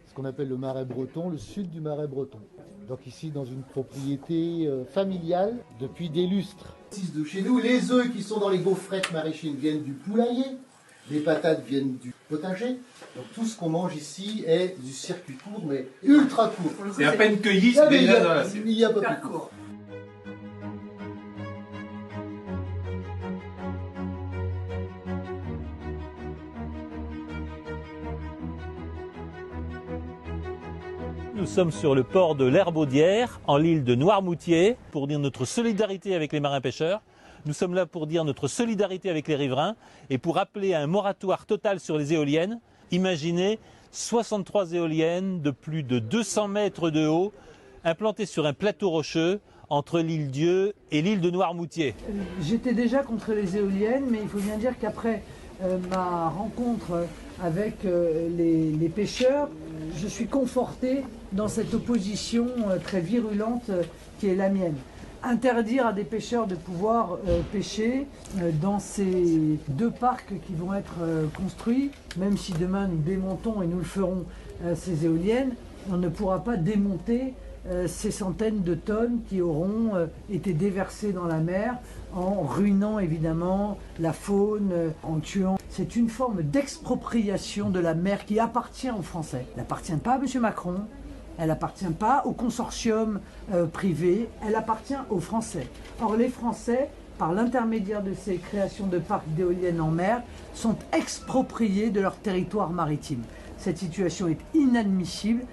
ce qu'on appelle le Marais breton, le sud du Marais breton. Donc ici, dans une propriété familiale depuis des lustres. De chez nous, les œufs qui sont dans les gaufrettes maraîchines viennent du poulailler, les patates viennent du potager. Donc tout ce qu'on mange ici est du circuit court, mais ultra court. C'est à peine cueilli, c'est déjà dans l'assiette. Il y a pas plus court. Nous sommes sur le port de l'Herbaudière, en l'île de Noirmoutier, pour dire notre solidarité avec les marins-pêcheurs. Nous sommes là pour dire notre solidarité avec les riverains et pour appeler à un moratoire total sur les éoliennes. Imaginez 63 éoliennes de plus de 200 mètres de haut, implantées sur un plateau rocheux entre l'île Dieu et l'île de Noirmoutier. J'étais déjà contre les éoliennes, mais il faut bien dire qu'après ma rencontre avec les pêcheurs, je suis conforté dans cette opposition très virulente qui est la mienne. Interdire à des pêcheurs de pouvoir pêcher dans ces deux parcs qui vont être construits, même si demain nous démontons et nous le ferons ces éoliennes, on ne pourra pas démonter ces centaines de tonnes qui auront été déversées dans la mer en ruinant évidemment la faune, en tuant. C'est une forme d'expropriation de la mer qui appartient aux Français. Elle n'appartient pas à M. Macron, elle n'appartient pas au consortium privé, elle appartient aux Français. Or les Français, par l'intermédiaire de ces créations de parcs d'éoliennes en mer, sont expropriés de leur territoire maritime. Cette situation est inadmissible.